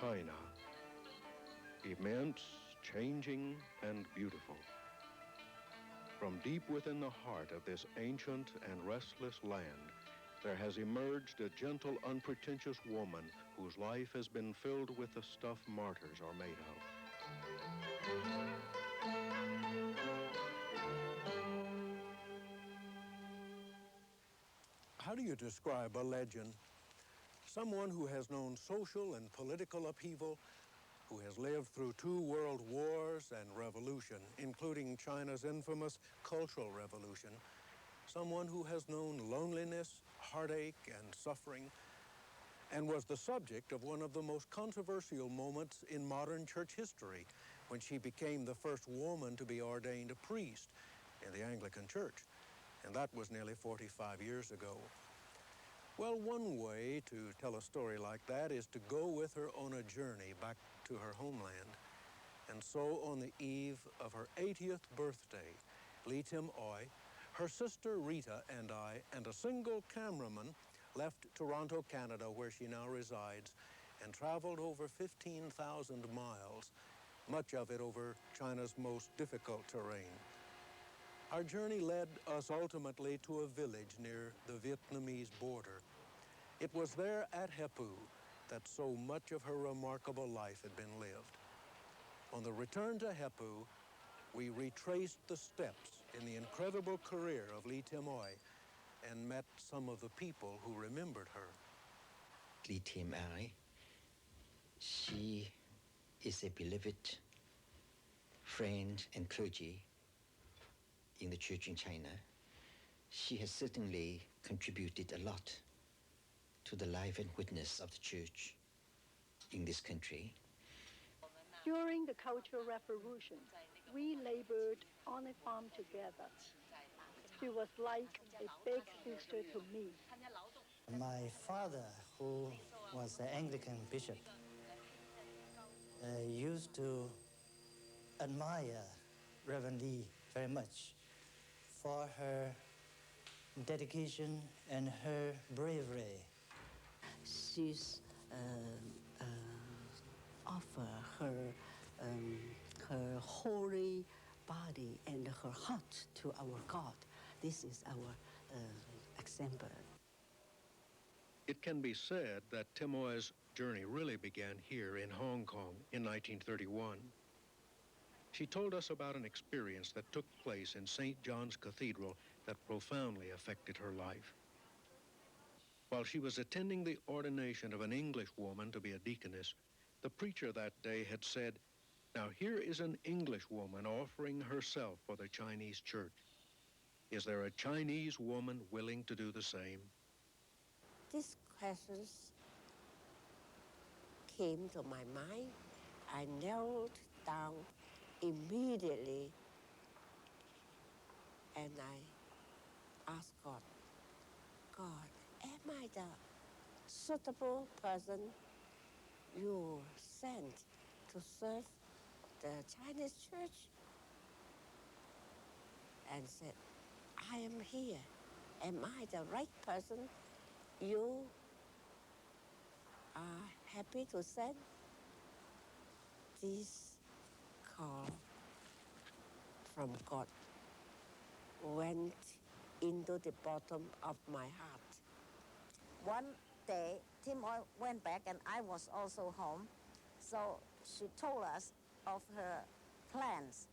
China. Immense, changing, and beautiful. From deep within the heart of this ancient and restless land, there has emerged a gentle, unpretentious woman whose life has been filled with the stuff martyrs are made of. How do you describe a legend? Someone who has known social and political upheaval, who has lived through 2 world wars and revolution, including China's infamous Cultural Revolution. Someone who has known loneliness, heartache, and suffering, and was the subject of one of the most controversial moments in modern church history, when she became the first woman to be ordained a priest in the Anglican Church. And that was nearly 45 years ago. Well, one way to tell a story like that is to go with her on a journey back to her homeland. And so on the eve of her 80th birthday, Lee Tim Oy, her sister Rita and I, and a single cameraman left Toronto, Canada, where she now resides, and traveled over 15,000 miles, much of it over China's most difficult terrain. Our journey led us ultimately to a village near the Vietnamese border. It was there at Hepu that so much of her remarkable life had been lived. On the return to Hepu, we retraced the steps in the incredible career of Lee Tim Oy and met some of the people who remembered her. Lee Tim Oy, she is a beloved friend and clergy in the church in China. She has certainly contributed a lot to the life and witness of the church in this country. During the Cultural Revolution, we labored on a farm together. She was like a big sister to me. My father, who was an Anglican bishop, used to admire Reverend Lee very much for her dedication and her bravery. She's offer her holy body and her heart to our God. This is our example. It can be said that Tim Oy's journey really began here in Hong Kong in 1931. She told us about an experience that took place in St. John's Cathedral that profoundly affected her life. While she was attending the ordination of an English woman to be a deaconess, the preacher that day had said, "Now here is an English woman offering herself for the Chinese church. Is there a Chinese woman willing to do the same?" These questions came to my mind. I knelt down immediately and I asked God, God, am I the suitable person you sent to serve the Chinese church? And said, I am here. Am I the right person you are happy to send? This call from God went into the bottom of my heart. One day, Tim Oy went back and I was also home. So she told us of her plans.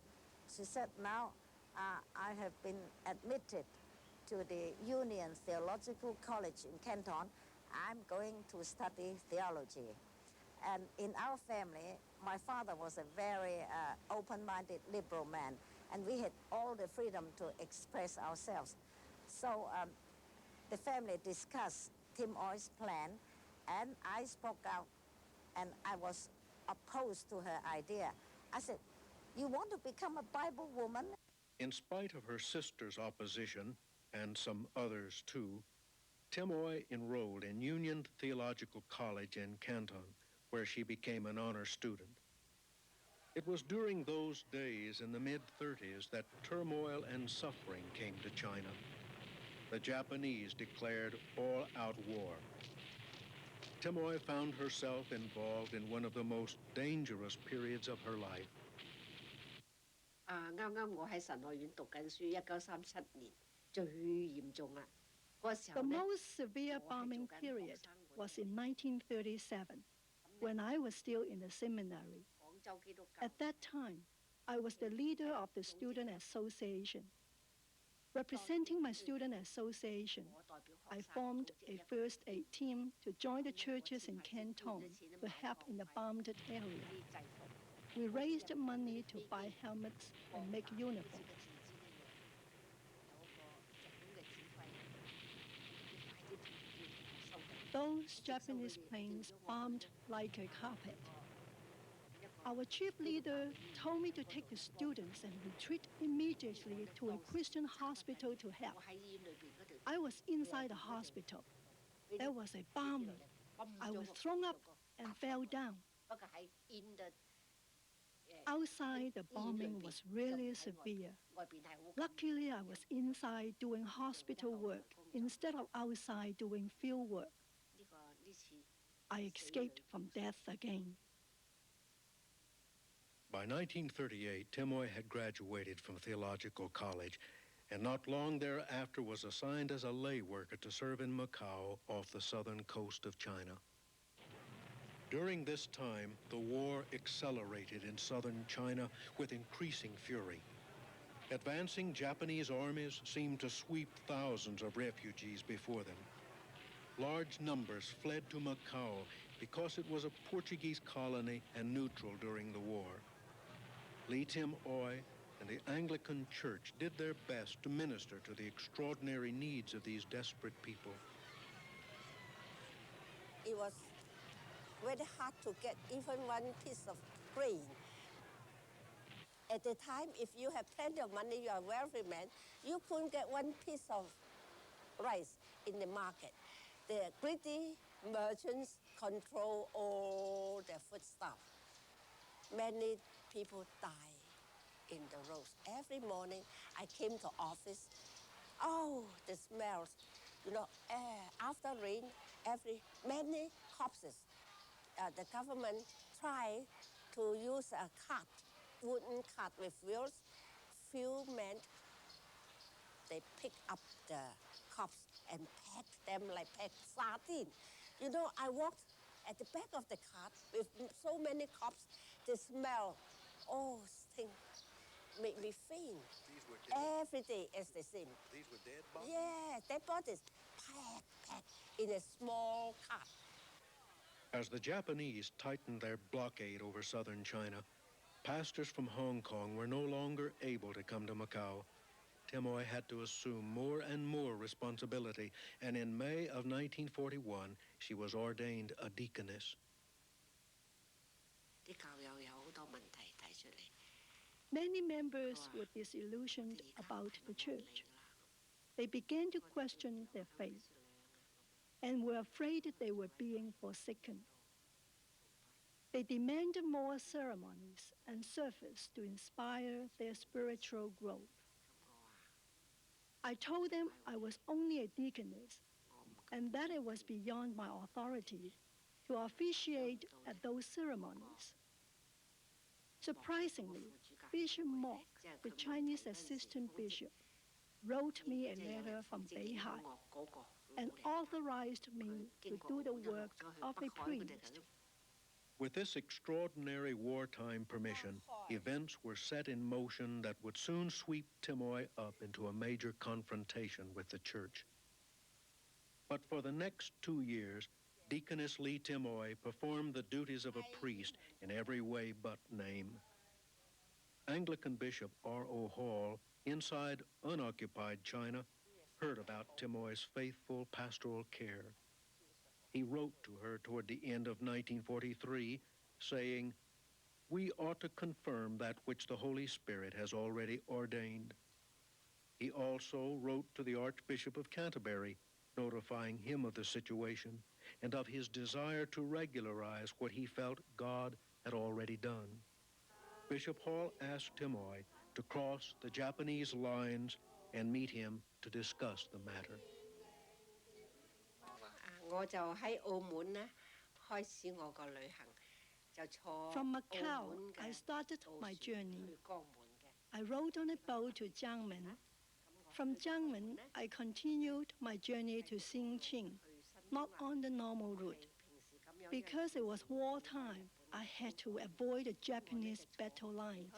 She said, now I have been admitted to the Union Theological College in Canton. I'm going to study theology. And in our family, my father was a very open-minded liberal man, and we had all the freedom to express ourselves. So the family discussed Tim Oy's plan, and I spoke out, and I was opposed to her idea. I said, you want to become a Bible woman? In spite of her sister's opposition, and some others too, Tim Oy enrolled in Union Theological College in Canton, where she became an honor student. It was during those days in the mid-30s that turmoil and suffering came to China. The Japanese declared all-out war. Timoy found herself involved in one of the most dangerous periods of her life. 啱啱我喺神學院讀緊書，1937年最嚴重啦。嗰個時 The 候咧， most severe bombing period was in 1937, when I was still in the seminary. 廣州基督教 At that time, I was the leader of the student association. Representing my student association, 我代表 I 學生 formed 組織 a 一個 first aid team to join the churches in Canton to help in the bombed area. 啲制服。 We raised money to buy helmets and make 好似個 uniforms. 自知一樣，有個日本嘅指揮，你快啲要收緊。 Those Japanese planes bombed like a carpet. Our chief leader told me to take the students and retreat immediately to a Christian hospital to help. 我喺醫院裏邊嗰度， I was inside the hospital. There was a bombing. I was thrown up and fell down. 不過喺 in the Outside, the bombing was really severe. 外邊係好 Luckily, I was inside doing hospital work instead of outside doing field work. 呢次 I escaped from death again. By 1938, Timoy had graduated from theological college and not long thereafter was assigned as a lay worker to serve in Macau off the southern coast of China. During this time, the war accelerated in southern China with increasing fury. Advancing Japanese armies seemed to sweep thousands of refugees before them. Large numbers fled to Macau because it was a Portuguese colony and neutral during the war. Lee Tim-oy and the Anglican Church did their best to minister to the extraordinary needs of these desperate people. It was very hard to get even one piece of grain. At the time, if you have plenty of money, you are a wealthy man, you couldn't get one piece of rice in the market. The greedy merchants control all the foodstuff. Many people die in the roads. Every morning, I came to office. Oh, the smells. You know, after rain, many corpses. The government tried to use a cart, wooden cart with wheels. Few men, they pick up the corpse and pack them like pack sardine. You know, I walked at the back of the cart with so many corpses. The smell, stink, made me faint. Every day is the same. These were dead bodies? Yeah, dead bodies, packed in a small cart. As the Japanese tightened their blockade over southern China, pastors from Hong Kong were no longer able to come to Macau. Timoy had to assume more and more responsibility, and in May of 1941, she was ordained a deaconess. 啲教友有好多問題提出嚟， Many members were disillusioned about the church. They began to question their faith and were afraid they were being forsaken. They demanded more ceremonies and service to inspire their spiritual growth. I told them I was only a deaconess and that it was beyond my authority to officiate at those ceremonies. Surprisingly, Bishop Mock, the Chinese assistant bishop, wrote me a letter from Beihai and authorized me to do the work of a priest. With this extraordinary wartime permission, events were set in motion that would soon sweep Timoy up into a major confrontation with the church. But for the next 2 years, Deaconess Lee Timoy performed the duties of a priest in every way but name. Anglican Bishop R.O. Hall, inside unoccupied China, heard about Timoy's faithful pastoral care. He wrote to her toward the end of 1943, saying, "We ought to confirm that which the Holy Spirit has already ordained." He also wrote to the Archbishop of Canterbury, notifying him of the situation and of his desire to regularize what he felt God had already done. Bishop Hall asked Timoy to cross the Japanese lines and meet him to discuss the matter. 我就喺澳門咧 From Macau, I started my journey. I rode on a boat to Jiangmen. From Jiangmen, I continued my journey to Xinqing, not on the normal route. Because it was wartime, I had to avoid the Japanese battle lines.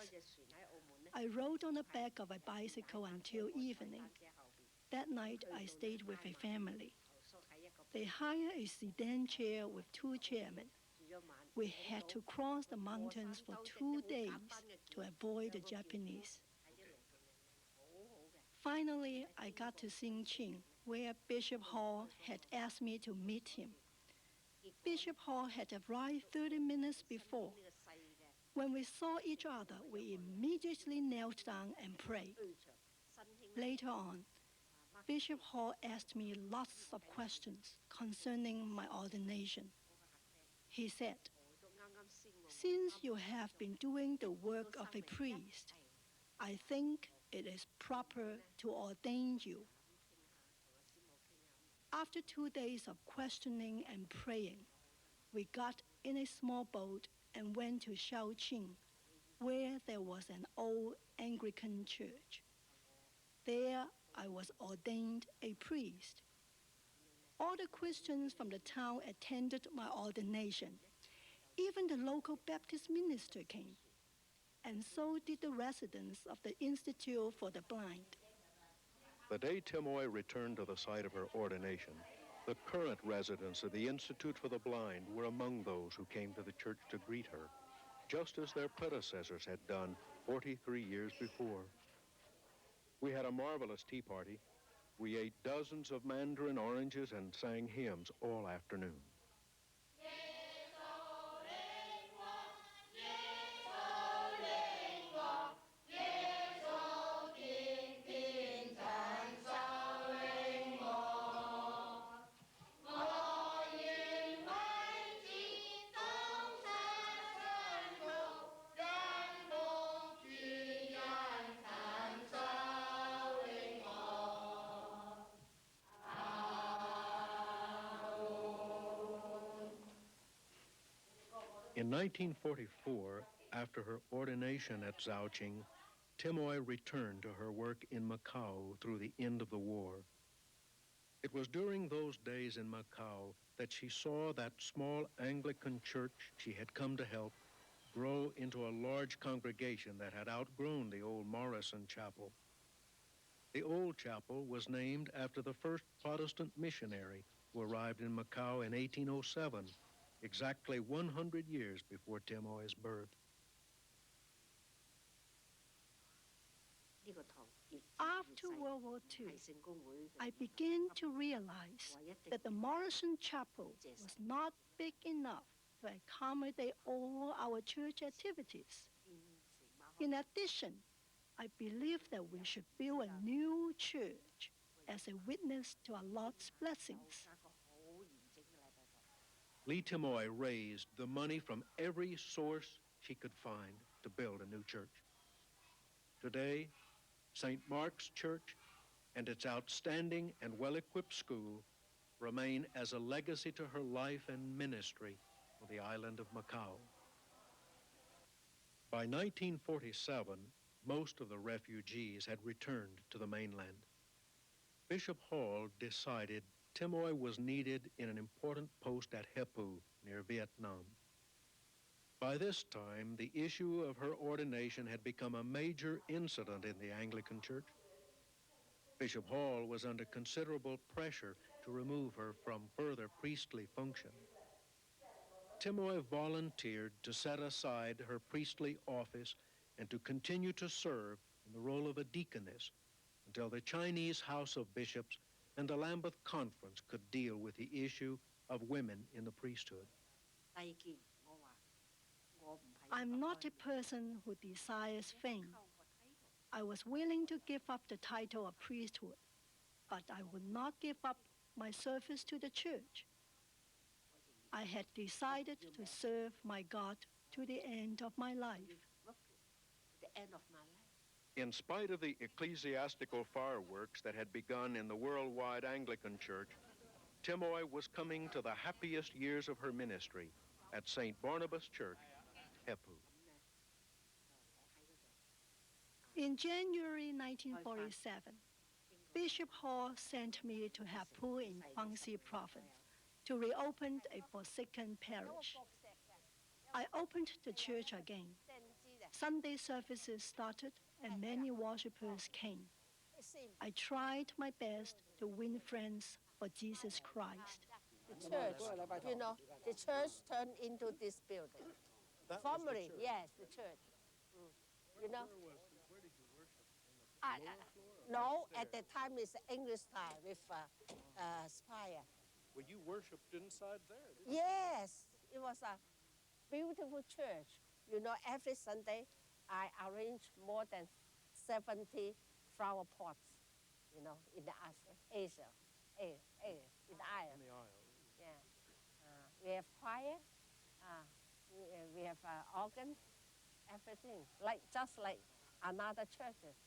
I rode on the back of a bicycle until evening. That night, I stayed with a family. They hired a sedan chair with 2 chairmen. We had to cross the mountains for 2 days to avoid the Japanese. Finally, I got to Xinqing, where Bishop Hall had asked me to meet him. Bishop Hall had arrived 30 minutes before. When we saw each other, we immediately knelt down and prayed. Later on, Bishop Hall asked me lots of questions concerning my ordination. He said, "Since you have been doing the work of a priest, I think it is proper to ordain you." After 2 days of questioning and praying, we got in a small boat and went to Shaoqing, where there was an old Anglican church. There, I was ordained a priest. All the Christians from the town attended my ordination. Even the local Baptist minister came, and so did the residents of the Institute for the Blind. The day Timoy returned to the site of her ordination, the current residents of the Institute for the Blind were among those who came to the church to greet her, just as their predecessors had done 43 years before. We had a marvelous tea party. We ate dozens of mandarin oranges and sang hymns all afternoon. In 1944, after her ordination at Zhaoqing, Timoy returned to her work in Macau through the end of the war. It was during those days in Macau that she saw that small Anglican church she had come to help grow into a large congregation that had outgrown the old Morrison Chapel. The old chapel was named after the first Protestant missionary who arrived in Macau in 1807, exactly 100 years before Timoy's birth. After World War II, I began to realize that the Morrison Chapel was not big enough to accommodate all our church activities. In addition, I believed that we should build a new church as a witness to our Lord's blessings. Lee Timoy raised the money from every source she could find to build a new church. Today, St. Mark's Church and its outstanding and well-equipped school remain as a legacy to her life and ministry on the island of Macau. By 1947, most of the refugees had returned to the mainland. Bishop Hall decided Timoy was needed in an important post at Hepu, near Vietnam. By this time, the issue of her ordination had become a major incident in the Anglican Church. Bishop Hall was under considerable pressure to remove her from further priestly function. Timoy volunteered to set aside her priestly office and to continue to serve in the role of a deaconess until the Chinese House of Bishops and the Lambeth Conference could deal with the issue of women in the priesthood. I'm not a person who desires fame. I was willing to give up the title of priesthood, but I would not give up my service to the church. I had decided to serve my God to the end of my life. In spite of the ecclesiastical fireworks that had begun in the worldwide Anglican Church, Timoy was coming to the happiest years of her ministry at St. Barnabas Church, Hepu. In January 1947, Bishop Hall sent me to Hepu in Guangxi province to reopen a forsaken parish. I opened the church again. Sunday services started and many worshippers came. I tried my best to win friends for Jesus Christ. The church, the church turned into this building. Formerly, yes, the church. No, at the time it's English style with spire. Well, you worshipped inside there, didn't Yes, it was a beautiful church. Every Sunday I arranged more than 70 flower pots, in the Asia, in the aisle. in the aisle? Yeah. We have choir, we have organ, everything, just like another churches.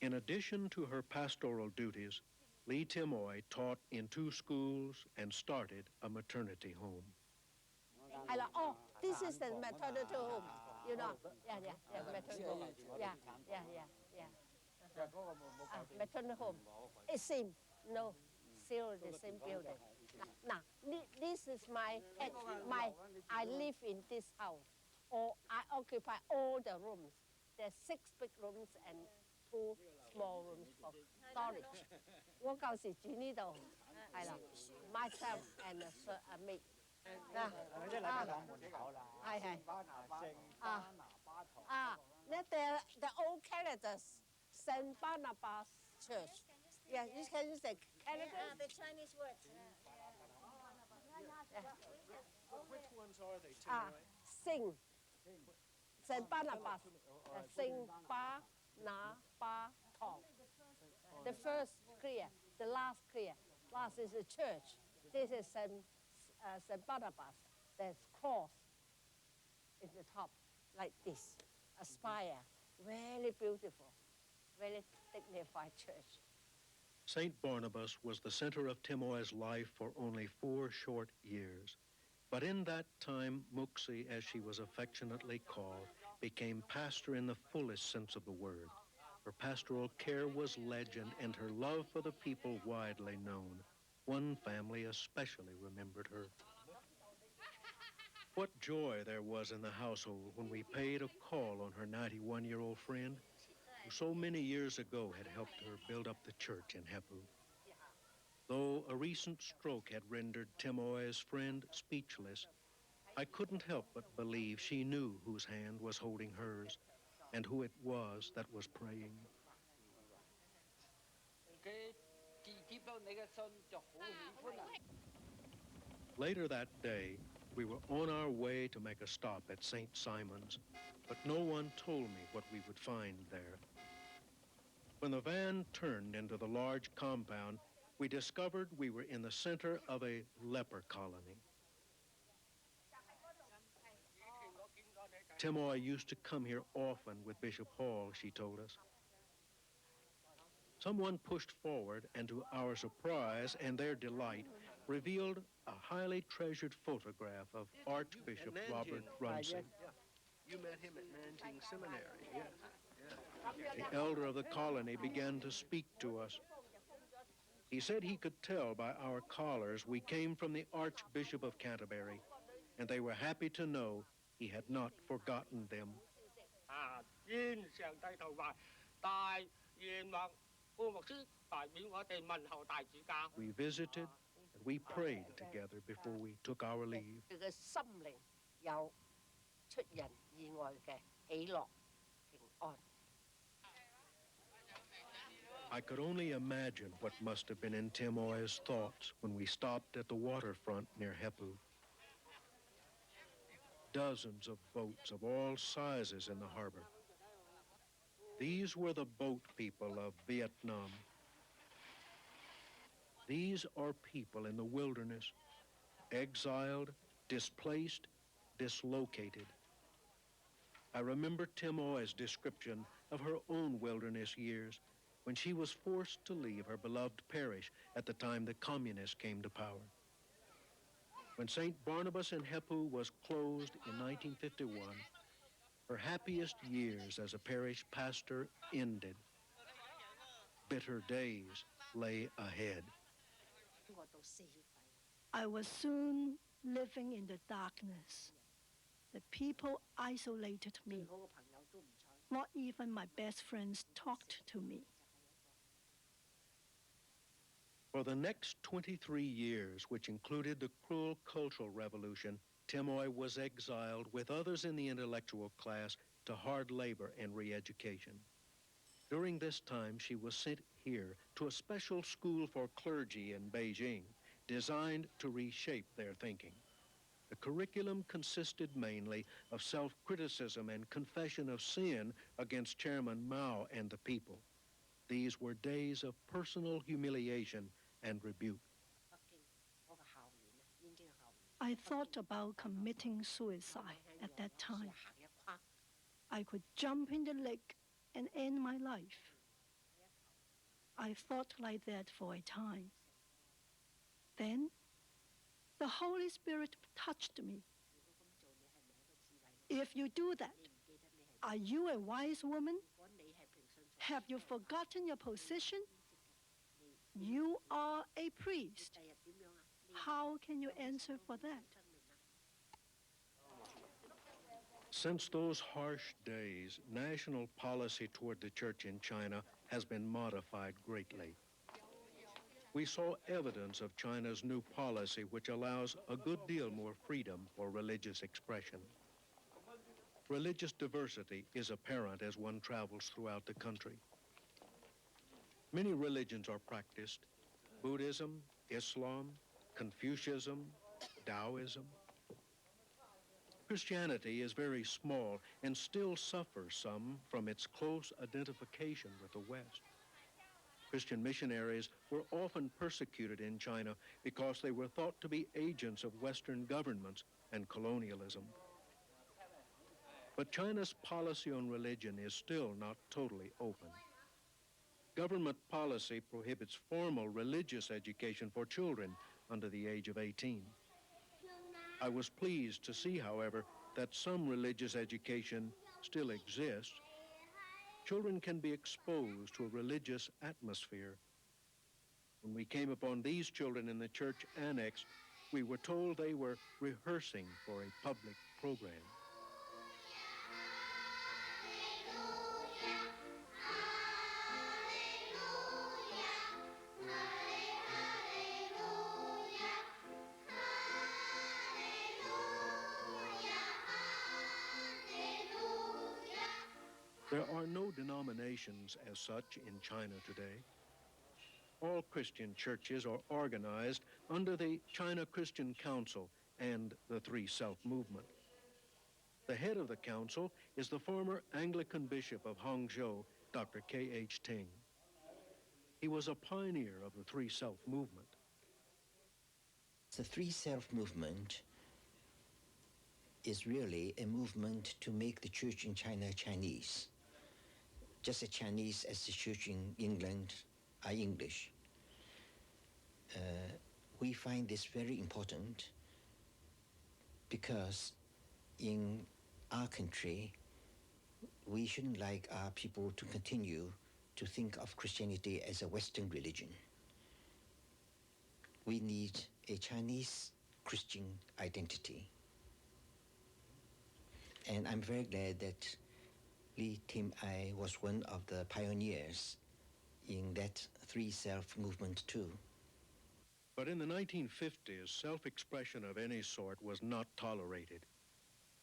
In addition to her pastoral duties, Lee Timoy taught in 2 schools and started a maternity home. This is the maternity home, Yeah, maternity home. Yeah. Maternity home. It's same, no, still the same building. Now, this is I live in this house, or I occupy all the rooms. There's 6 big rooms and 2 small rooms for storage. 我舊時住呢度，係啦 myself and a maid。即係禮拜堂門口啦，聖巴拿巴堂。the old Canada's Saint Barnabas Church. Yeah, you can use the Canada. The Chinese words. Which ones are they, Timoy? Sing. Saint Barnabas. Saint Barnabas. The first clear, the last clear. Last is the church. This is Saint Barnabas. There's cross in the top, like this. A spire. Very beautiful. Very dignified church. St. Barnabas was the center of Timoy's life for only 4 short years. But in that time, Muxi, as she was affectionately called, became pastor in the fullest sense of the word. Her pastoral care was legend, and her love for the people widely known. One family especially remembered her. What joy there was in the household when we paid a call on her 91-year-old friend, who so many years ago had helped her build up the church in Hepu. Though a recent stroke had rendered Timoy's friend speechless, I couldn't help but believe she knew whose hand was holding hers and who it was that was praying. Later that day, we were on our way to make a stop at St. Simon's, but no one told me what we would find there. When the van turned into the large compound, we discovered we were in the center of a leper colony. Timoy used to come here often with Bishop Hall, she told us. Someone pushed forward, and to our surprise and their delight, revealed a highly treasured photograph of Archbishop Robert Runcie. You met him at Nanjing Seminary, yes. The elder of the colony began to speak to us. He said he could tell by our collars we came from the Archbishop of Canterbury, and they were happy to know he had not forgotten them. We visited and we prayed together before we took our leave. I could only imagine what must have been in Timoy's thoughts when we stopped at the waterfront near Hepu. Dozens of boats of all sizes in the harbor. These were the boat people of Vietnam. These are people in the wilderness, exiled, displaced, dislocated. I remember Timoy's description of her own wilderness years when she was forced to leave her beloved parish at the time the communists came to power. When St. Barnabas in Hepu was closed in 1951, her happiest years as a parish pastor ended. Bitter days lay ahead. I was soon living in the darkness. The people isolated me. Not even my best friends talked to me. For the next 23 years, which included the cruel Cultural Revolution, Timoy was exiled with others in the intellectual class to hard labor and re-education. During this time, she was sent here to a special school for clergy in Beijing, designed to reshape their thinking. The curriculum consisted mainly of self-criticism and confession of sin against Chairman Mao and the people. These were days of personal humiliation and rebuke. I thought about committing suicide at that time. I could jump in the lake and end my life. I thought like that for a time. Then, the Holy Spirit touched me. If you do that, are you a wise woman? Have you forgotten your position? You are a priest. How can you answer for that? Since those harsh days, national policy toward the church in China has been modified greatly. We saw evidence of China's new policy, which allows a good deal more freedom for religious expression. Religious diversity is apparent as one travels throughout the country. Many religions are practiced: Buddhism, Islam, Confucianism, Taoism. Christianity is very small and still suffers some from its close identification with the West. Christian missionaries were often persecuted in China because they were thought to be agents of Western governments and colonialism. But China's policy on religion is still not totally open. Government policy prohibits formal religious education for children under the age of 18. I was pleased to see, however, that some religious education still exists. Children can be exposed to a religious atmosphere. When we came upon these children in the church annex, we were told they were rehearsing for a public program. There are no denominations as such in China today. All Christian churches are organized under the China Christian Council and the Three Self movement. The head of the council is the former Anglican Bishop of Hangzhou, Dr. K.H. Ting. He was a pioneer of the Three Self movement. The Three Self movement is really a movement to make the church in China Chinese, just as Chinese as the church in England are English. We find this very important because in our country, we shouldn't like our people to continue to think of Christianity as a Western religion. We need a Chinese Christian identity. And I'm very glad that Li Tim Ai was one of the pioneers in that Three Self movement too. But in the 1950s, self-expression of any sort was not tolerated.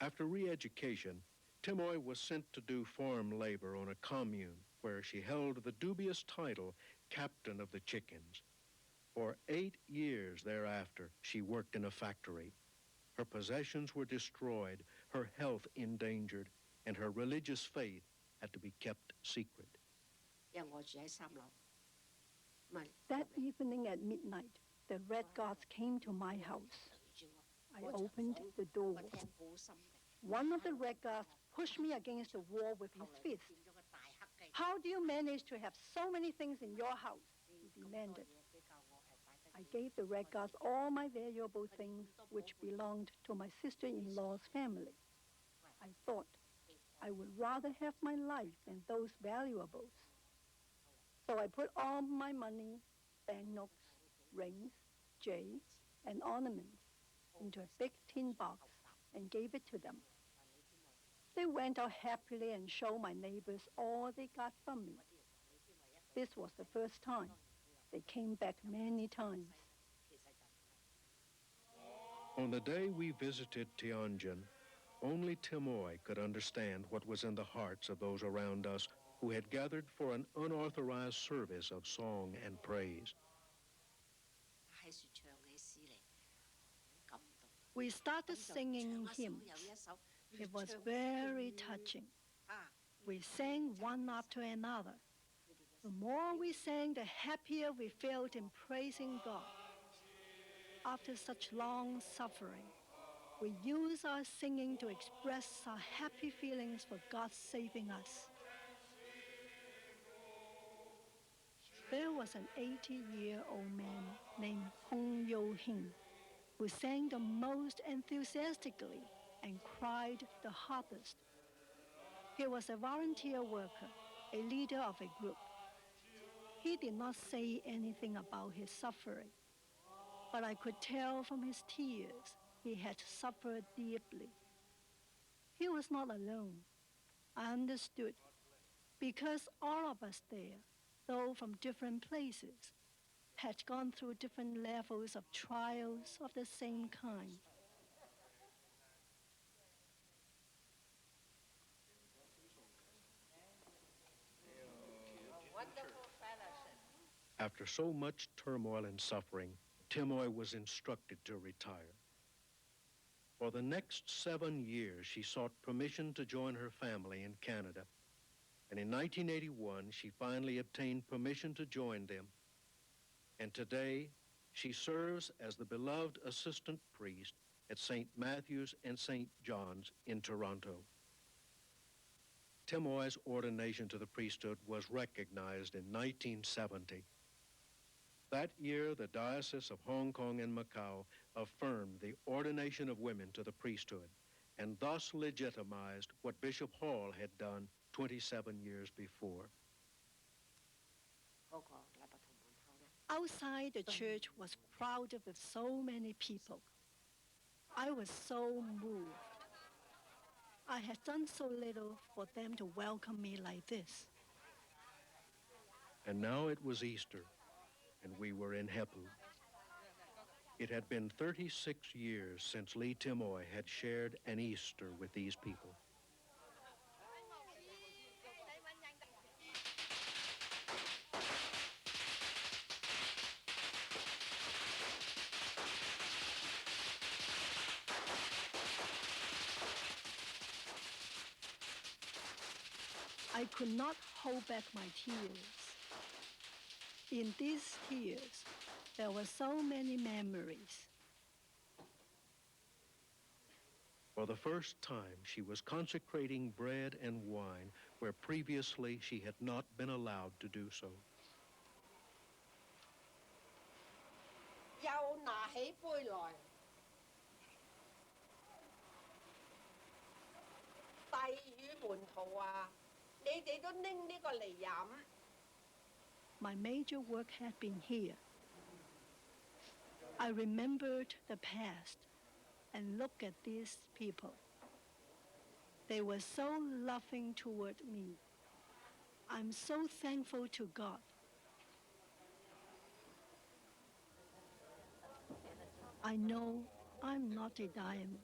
After re-education, Timoy was sent to do farm labor on a commune where she held the dubious title Captain of the Chickens. For 8 years thereafter, she worked in a factory. Her possessions were destroyed, her health endangered, and her religious faith had to be kept secret. That evening at midnight, the Red Guards came to my house. I opened the door. One of the Red Guards pushed me against the wall with his fist. How do you manage to have so many things in your house? He demanded. I gave the red guards all my valuable things which belonged to my sister-in-law's family. I thought I would rather have my life than those valuables. So I put all my money, banknotes, rings, jades, and ornaments into a big tin box and gave it to them. They went out happily and showed my neighbors all they got from me. This was the first time. They came back many times. On the day we visited Tianjin, only Timoy could understand what was in the hearts of those around us who had gathered for an unauthorized service of song and praise. We started singing hymns. It was very touching. We sang one after another. The more we sang, the happier we felt in praising God. After such long suffering, we use our singing to express our happy feelings for God saving us. There was an 80-year-old man named Hong Yo-hing who sang the most enthusiastically and cried the hardest. He was a volunteer worker, a leader of a group. He did not say anything about his suffering, but I could tell from his tears he had suffered deeply. He was not alone. I understood, because all of us there, though from different places, had gone through different levels of trials of the same kind. After so much turmoil and suffering, Timoy was instructed to retire. For the next 7 years, she sought permission to join her family in Canada. And in 1981, she finally obtained permission to join them. And today, she serves as the beloved assistant priest at St. Matthew's and St. John's in Toronto. Timoy's ordination to the priesthood was recognized in 1970. That year, the Diocese of Hong Kong and Macau affirmed the ordination of women to the priesthood and thus legitimized what Bishop Hall had done 27 years before. Outside, the church was crowded with so many people. I was so moved. I had done so little for them to welcome me like this. And now it was Easter, and we were in Hepu. It had been 36 years since Lee Timoy had shared an Easter with these people. I could not hold back my tears. In these tears, there were so many memories. For the first time, she was consecrating bread and wine where previously she had not been allowed to do so. 又拿起杯來，遞與門徒啊，你哋都拎呢個嚟飲。My major work had been here. I remembered the past and looked at these people. They were so loving toward me. I'm so thankful to God. I know I'm not a diamond.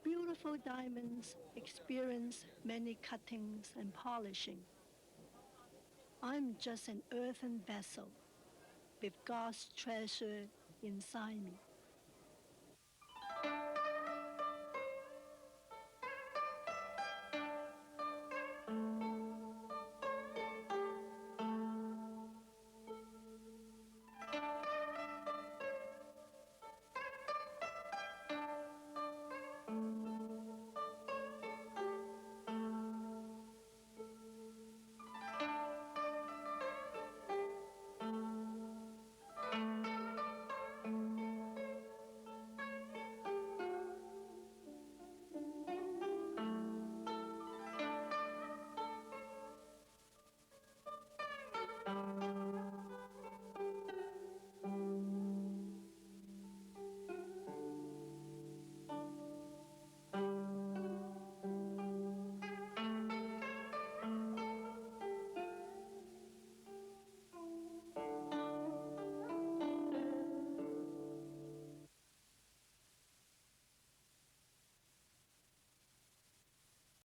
Beautiful diamonds experience many cuttings and polishing. I'm just an earthen vessel with God's treasure inside me.